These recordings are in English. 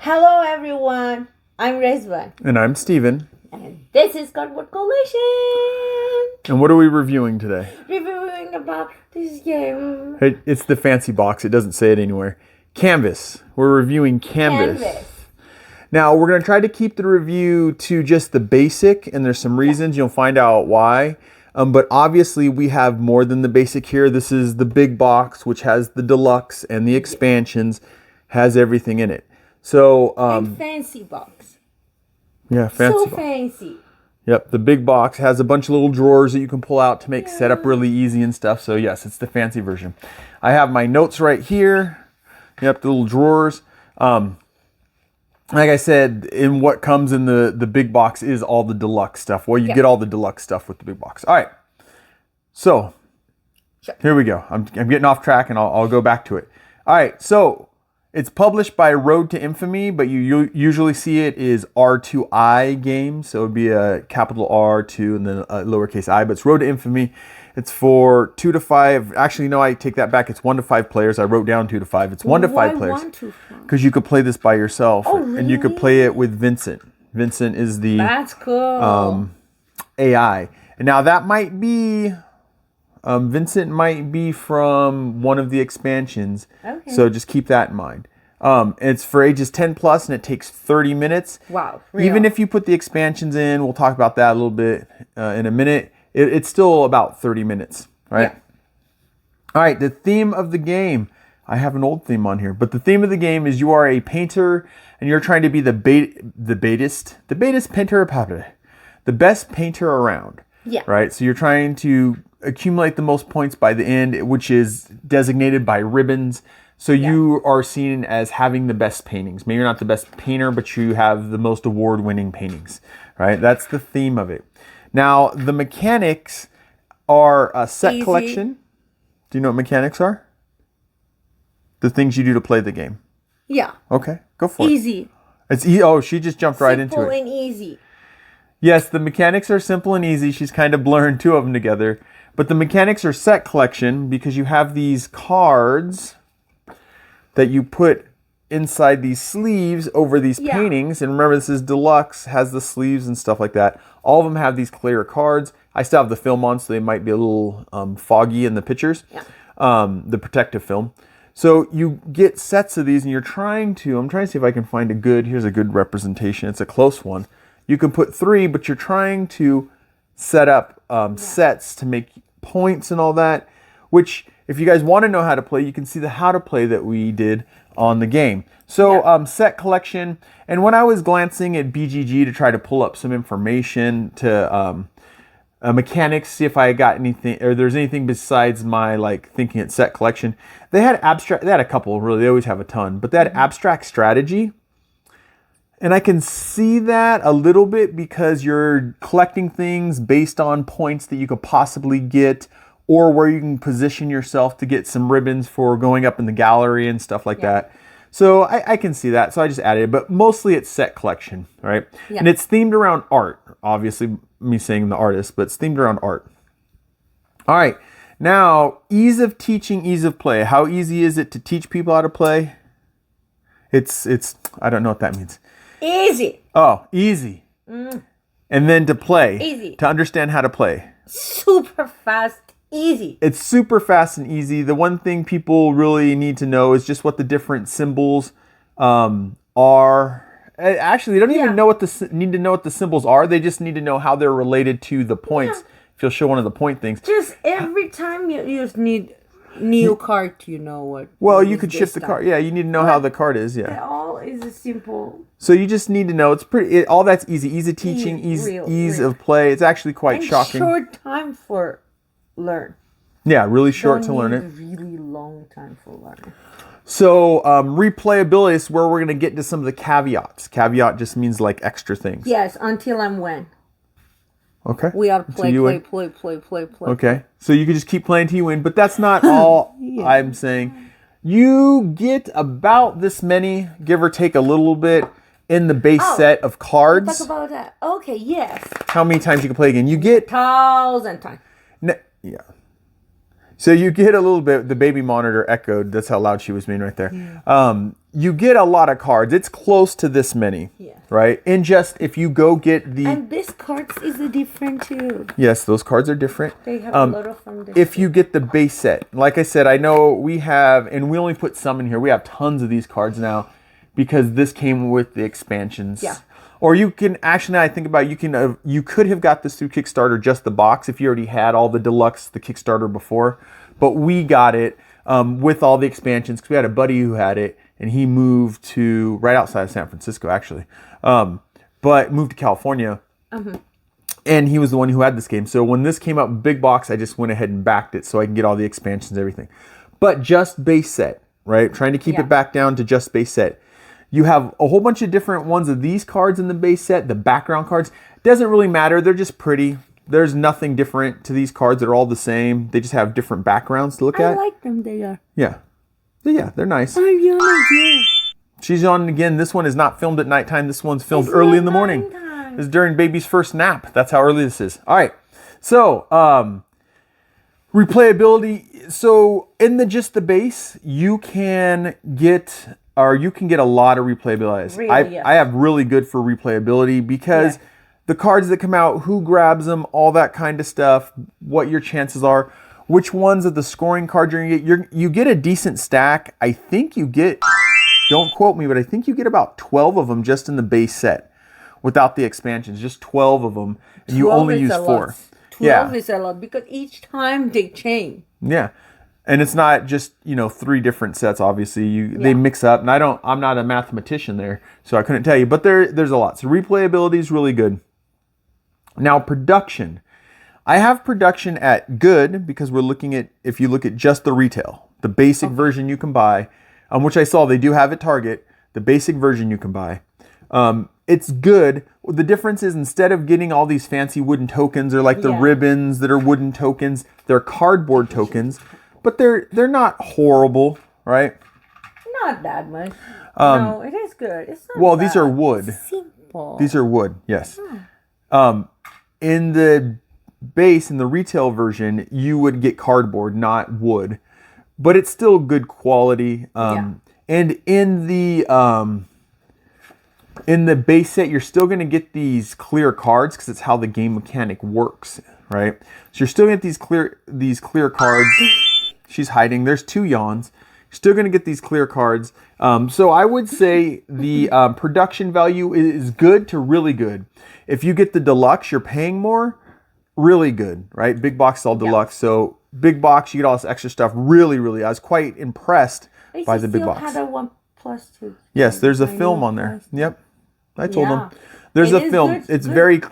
Hello everyone, I'm Rezvan, And I'm Steven. and this is Cardboard Collision! And what are we reviewing today? Reviewing about this game. It's the fancy box. It doesn't say it anywhere. Canvas. We're reviewing Canvas. Now, we're going to try to keep the review to just the basic, and there's some reasons. You'll find out why. But obviously, we have more than the basic here. This is the big box, which has the deluxe and the expansions, has everything in it. So, And fancy box. yeah, fancy So box. fancy. Yep, the big box has a bunch of little drawers that you can pull out to make setup really easy and stuff. So yes, it's the fancy version. I have my notes right here. Yep, the little drawers. Like I said, in what comes in the big box is all the deluxe stuff. Well, you get all the deluxe stuff with the big box. All right, so here we go. I'm getting off track, and I'll go back to it. All right, so it's published by Road to Infamy, but you usually see it is R2I Games. So it would be a capital R2 and then a lowercase I, but it's Road to Infamy. It's for 2 to 5. Actually, no, I take that back. It's 1 to 5 players. I wrote down 2 to 5. It's 1 to 5 players. 1 to 5? Because you could play this by yourself. Oh, And you could play it with Vincent. Vincent is the That's cool. AI. And now that might be... Vincent might be from one of the expansions. Okay. So just keep that in mind. It's for ages 10 plus, and it takes 30 minutes. Wow. Even if you put the expansions in, we'll talk about that a little bit in a minute. It's still about 30 minutes, right? Yeah. All right, the theme of the game. I have an old theme on here, but the theme of the game is you are a painter, and you're trying to be the best painter around. Yeah. Right? So you're trying to accumulate the most points by the end, which is designated by ribbons. So you are seen as having the best paintings. Maybe you're not the best painter, but you have the most award-winning paintings, right? That's the theme of it. Now, the mechanics are a set Easy. collection. Do you know what mechanics are? The things you do to play the game. Yeah. Okay, go for it. Easy. It's oh, she just jumped right into Simple it. and easy. Yes, the mechanics are simple and easy. She's kind of blurring two of them together. But the mechanics are set collection because you have these cards that you put inside these sleeves over these paintings. And remember, this is deluxe, has the sleeves and stuff like that. All of them have these clear cards. I still have the film on, so they might be a little foggy in the pictures, the protective film. So you get sets of these, and I'm trying to see if I can find here's a good representation. It's a close one. You can put 3, but you're trying to set up sets to make points and all that, which if you guys want to know how to play, you can see the how to play that we did on the game. So set collection, and when I was glancing at BGG to try to pull up some information to mechanics, see if I got anything, or there's anything besides my thinking at set collection, they had a couple, really, they always have a ton, but they had abstract strategy. And I can see that a little bit because you're collecting things based on points that you could possibly get, or where you can position yourself to get some ribbons for going up in the gallery and stuff like that. So I can see that. So I just added it. But mostly it's set collection, right? Yeah. And it's themed around art. Obviously, me saying the artist, but it's themed around art. All right. Now, ease of teaching, ease of play. How easy is it to teach people how to play? It's I don't know what that means. Easy. Oh, easy. And then to play. Easy. To understand how to play. Super fast. Easy. It's super fast and easy. The one thing people really need to know is just what the different symbols are. Actually, they don't even need to know what the symbols are. They just need to know how they're related to the points. If you'll show one of the point things. Just every time you just need new card to know what. Well, you could shift the card. Yeah, you need to know how the card is. Yeah. All is a simple. So you just need to know. It's pretty. All that's easy. Ease of teaching. Ease of play. It's actually quite shocking. Short time for learn. Yeah, really short to learn it. Really long time for learning. So replayability is where we're going to get to some of the caveats. Caveat just means like extra things. Yes, until I'm when. Okay. We ought to play. Okay. So you can just keep playing till you win, but that's not all I'm saying. You get about this many, give or take a little bit, in the base set of cards. Talk about that. Okay, yes. How many times you can play again? You get 1,000 times. yeah. So you get a little bit, the baby monitor echoed. That's how loud she was being right there. Yeah. You get a lot of cards. It's close to this many, Yeah. right? And just if you go get the... And this cards is different too. Yes, those cards are different. They have a lot of them. If you get the base set, like I said, I know we have, and we only put some in here. We have tons of these cards now because this came with the expansions. Yeah. Or you can actually, now I think about it, you could have got this through Kickstarter, just the box, if you already had all the deluxe, the Kickstarter before. But we got it with all the expansions because we had a buddy who had it, and he moved to right outside of San Francisco, actually, but moved to California. And he was the one who had this game. So when this came out big box, I just went ahead and backed it so I can get all the expansions and everything. But just base set, right? Trying to keep it back down to just base set. You have a whole bunch of different ones of these cards in the base set. The background cards, doesn't really matter. They're just pretty. There's nothing different to these cards. They're all the same. They just have different backgrounds to look I at. like them. They are. Yeah. Yeah, they're nice. Ariana, yeah. She's on again. This one is not filmed at nighttime. This one's filmed It's early not in the morning. nighttime. It's during baby's first nap. That's how early this is. All right. So, replayability. So in just the base, you can get a lot of replayability. Really, yes. I have really good for replayability because the cards that come out, who grabs them, all that kind of stuff, what your chances are, which ones of the scoring cards you're gonna get. You get a decent stack. I think you get, don't quote me, but I think you get about 12 of them just in the base set without the expansions, just 12 of them. And you only use 4. 12 is a lot because each time they change. Yeah. And it's not just, 3 different sets, obviously. They mix up. And I'm not a mathematician there, so I couldn't tell you. But there's a lot. So replayability is really good. Now, production. I have production at good because we're looking at, if you look at just the retail, the basic version you can buy, which I saw they do have at Target, the basic version you can buy. It's good. The difference is instead of getting all these fancy wooden tokens or like the ribbons that are wooden tokens, they're cardboard tokens, but they're not horrible, right? Not that much. No, it is good. It's not Well, bad. these are wood. Simple. These are wood, yes. In the base, in the retail version, you would get cardboard, not wood, but it's still good quality. And in the base set, you're still going to get these clear cards because it's how the game mechanic works, right? So you're still going to get these clear cards. She's hiding. There's 2 yawns. You're still going to get these clear cards. So I would say the production value is good to really good. If you get the deluxe, you're paying more. Really good, right? Big box is all deluxe. So big box, you get all this extra stuff. Really, really. I was quite impressed by the big box. Had a 1+2. Yes, there's a film on there. Yep. I told them. Yeah. There's It a is film. good.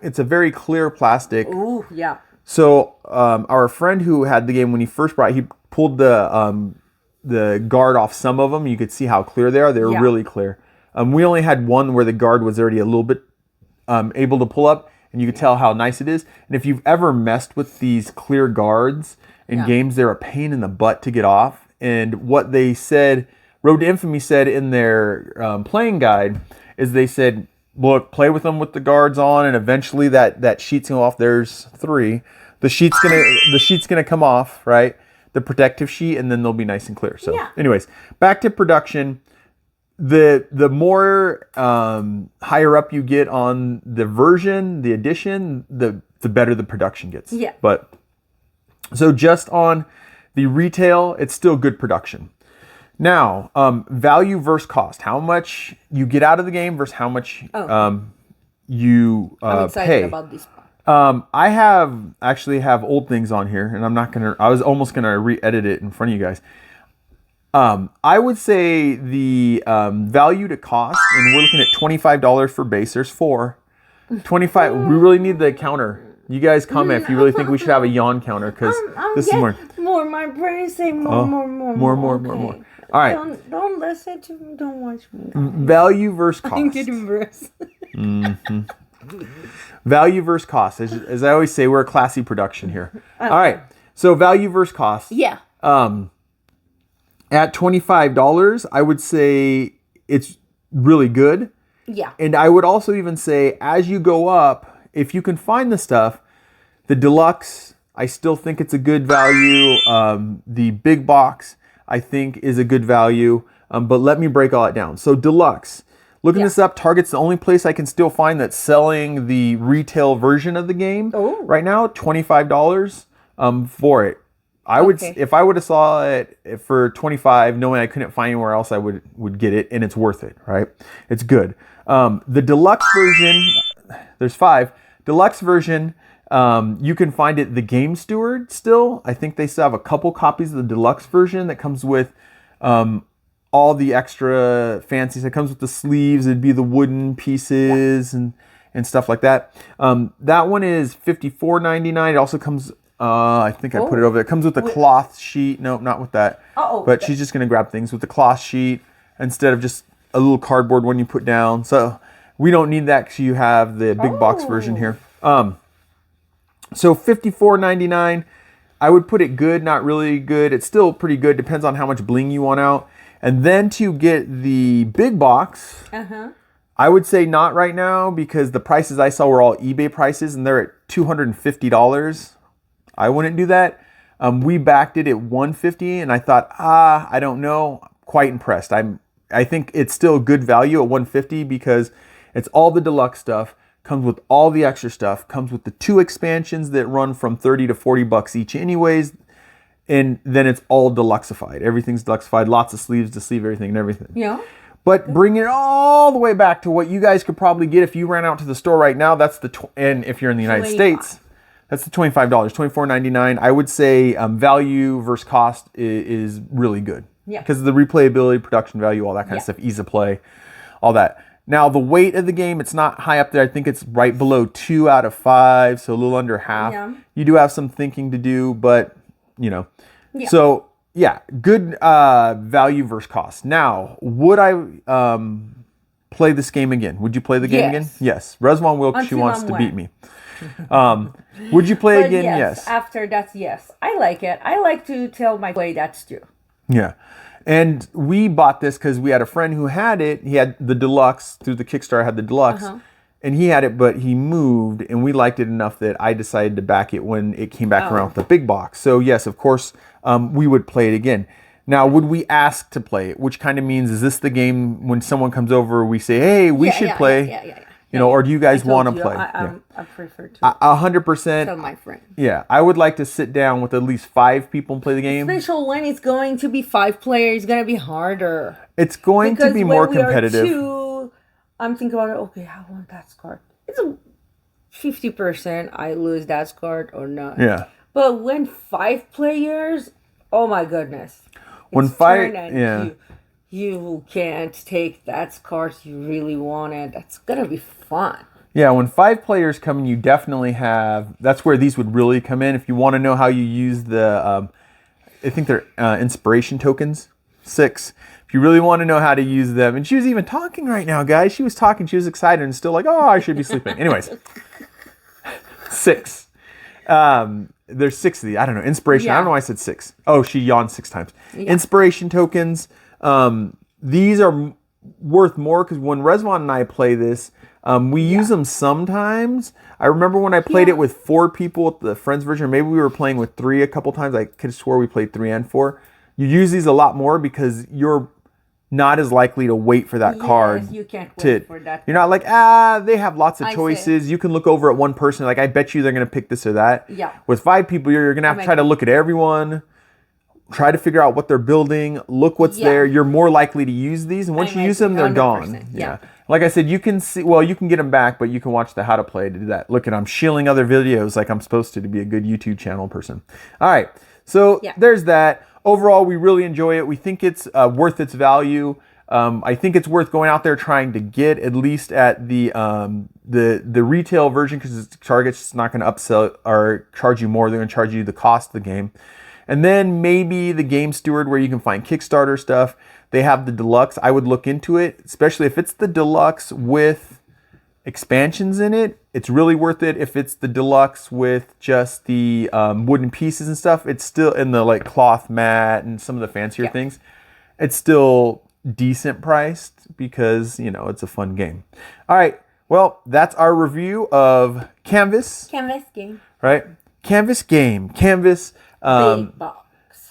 It's a very clear plastic. Ooh, yeah. So our friend who had the game when he first brought it, he pulled the guard off some of them. You could see how clear they are. They're really clear. We only had one where the guard was already a little bit able to pull up, and you could tell how nice it is. And if you've ever messed with these clear guards in games, they're a pain in the butt to get off. And what they said, Road to Infamy said in their playing guide, is they said, look, play with them with the guards on, and eventually that sheet's gonna go off. There's 3. The sheet's gonna come off, right? The protective sheet, and then they'll be nice and clear. So, anyways, back to production. The more higher up you get on the version, the edition, the better the production gets. Yeah. But so just on the retail, it's still good production. Now, value versus cost. How much you get out of the game versus how much you I'm excited pay. about this part. I actually have old things on here, and I was almost gonna re-edit it in front of you guys. I would say the value to cost, and we're looking at $25 for base. There's 4. 25. We really need the counter. You guys comment if you really think we should have a yawn counter, because this is more. More. My brain say more. More. All right. Don't listen to me. Don't watch me. Value versus cost. I'm getting embarrassed. Value versus cost. As I always say, we're a classy production here. All right. So value versus cost. Yeah. At $25, I would say it's really good. Yeah. And I would also even say, as you go up, if you can find the stuff, the deluxe, I still think it's a good value. The big box, I think, is a good value. But let me break all that down. So deluxe. Looking this up, Target's the only place I can still find that's selling the retail version of the game right now. $25 for it. I would, if I would have saw it for 25, knowing I couldn't find anywhere else, I would get it, and it's worth it, right? It's good. The deluxe version, there's 5. Deluxe version, you can find it the Game Steward still. I think they still have a couple copies of the deluxe version that comes with all the extra fancies. It comes with the sleeves. It'd be the wooden pieces and stuff like that. That one is $54.99. It also comes. I think I put it over there. It comes with a cloth sheet. No, not with that. But she's just going to grab things with the cloth sheet instead of just a little cardboard one you put down. So we don't need that because you have the big box version here. So $54.99. I would put it good, not really good. It's still pretty good. Depends on how much bling you want out. And then to get the big box, I would say not right now because the prices I saw were all eBay prices and they're at $250. I wouldn't do that. We backed it at $150 and I thought, I don't know. Quite impressed. I think it's still good value at $150 because it's all the deluxe stuff, comes with all the extra stuff, comes with the 2 expansions that run from $30 to $40 each anyways, and then it's all deluxeified. Everything's deluxeified, lots of sleeves to sleeve everything and everything. Yeah. But bring it all the way back to what you guys could probably get if you ran out to the store right now. That's and if you're in the United States, that's the $25, $24.99. I would say value versus cost is really good. Yeah. Because of the replayability, production value, all that kind of stuff, ease of play, all that. Now, the weight of the game, it's not high up there. I think it's right below 2 out of 5, so a little under half. Yeah. You do have some thinking to do, but, you know. Yeah. So, yeah, good value versus cost. Now, would I play this game again? Would you play the game again? Yes. Reswan will because she wants to beat me. Would you play again? Yes. After that, yes. I like it. I like to tell my play that's true. Yeah. And we bought this because we had a friend who had it. He had the deluxe through the Kickstarter, had the deluxe. And he had it, but he moved. And we liked it enough that I decided to back it when it came back around with the big box. So, yes, of course, we would play it again. Now, would we ask to play it? Which kind of means, is this the game when someone comes over, we say, hey, we should play? Yeah. You know, or do you guys want to play? I prefer to 100%. tell my friend. Yeah, I would like to sit down with at least 5 people and play the game. Especially when it's going to be 5 players, it's going to be harder. It's going to be more competitive. Because when we are 2, I'm thinking about it, okay, I want that card. It's a 50% I lose that card or not. Yeah. But when 5 players, oh my goodness. When 5, you can't take that card you really wanted. That's going to be fun. Yeah, when 5 players come in, you definitely have, that's where these would really come in. If you want to know how you use the, I think they're inspiration tokens, 6. If you really want to know how to use them, and she was even talking right now, guys. She was talking, she was excited and still like, oh, I should be sleeping. Anyways, 6. There's 6 of these. I don't know. Inspiration. I don't know why I said 6. Oh, she yawned 6 times. Yeah. Inspiration tokens. These are worth more because when Reswan and I play this, we use them sometimes. I remember when I played it with 4 people with the Friends version. Maybe we were playing with 3 a couple times. I could have swore we played 3 and 4. You use these a lot more because you're not as likely to wait for that card. You can't wait for that. You're not like, they have lots of choices. You can look over at one person. Like, I bet you they're going to pick this or that. Yeah. With 5 people, you're going to have to try to look at everyone. Try to figure out what they're building. Look what's there. You're more likely to use these. And once you use them, they're gone. Yeah. Like I said, you can see, well, you can get them back, but you can watch the how to play to do that. Look at, I'm shilling other videos like I'm supposed to be a good YouTube channel person. All right. So there's that. Overall, we really enjoy it. We think it's worth its value. I think it's worth going out there trying to get at least at the retail version because Target's not going to upsell or charge you more. They're going to charge you the cost of the game. And then maybe the Game Steward where you can find Kickstarter stuff. They have the deluxe. I would look into it, especially if it's the deluxe with expansions in it. It's really worth it. If it's the deluxe with just the wooden pieces and stuff, it's still in the like cloth mat and some of the fancier things. It's still decent priced because, you know, it's a fun game. All right. Well, that's our review of Canvas. Canvas game. Right? Canvas game. Canvas. Big box.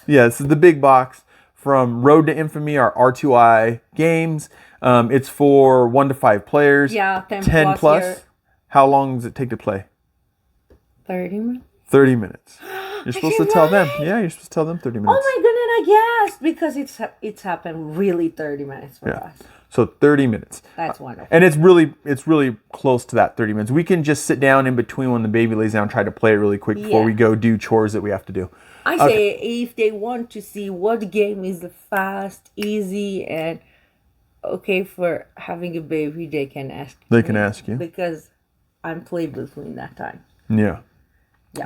Yeah, this is the big box from Road to Infamy, our R2I games. It's for 1 to 5 players. Yeah, 10 plus. here. How long does it take to play? 30 minutes. 30 minutes. You're supposed to tell them. right? Yeah, you're supposed to tell them 30 minutes. Oh my goodness, I guessed because it's happened really 30 minutes for us. So 30 minutes. That's wonderful. And it's really close to that 30 minutes. We can just sit down in between when the baby lays down and try to play it really quick before we go do chores that we have to do. I say if they want to see what game is the fast, easy, and okay for having a baby, they can ask. They can ask you. Because I'm playable in that time. Yeah.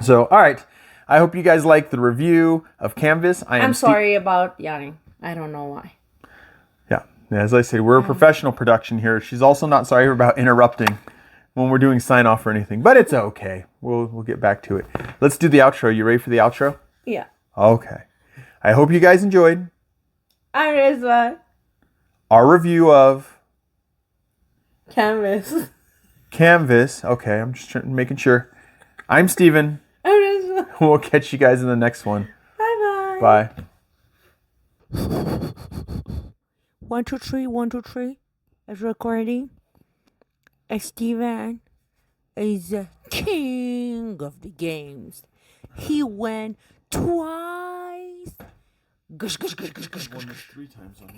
So, all right. I hope you guys like the review of Canvas. I'm sorry about yawning. I don't know why. Yeah. As I said, we're a professional production here. She's also not sorry about interrupting when we're doing sign off or anything, but it's okay. We'll get back to it. Let's do the outro. You ready for the outro? Yeah. Okay. I hope you guys enjoyed I'm Rizwan. our review of Canvas. Canvas. Okay, I'm just making sure. I'm Steven. I'm Rizwan. We'll catch you guys in the next one. Bye-bye. Bye. 1, 2, 3, 1, 2, 3. It's recording. Steven is the king of the games. He went twice. Gush, gush, gush, gush, gush, gush. 3 times on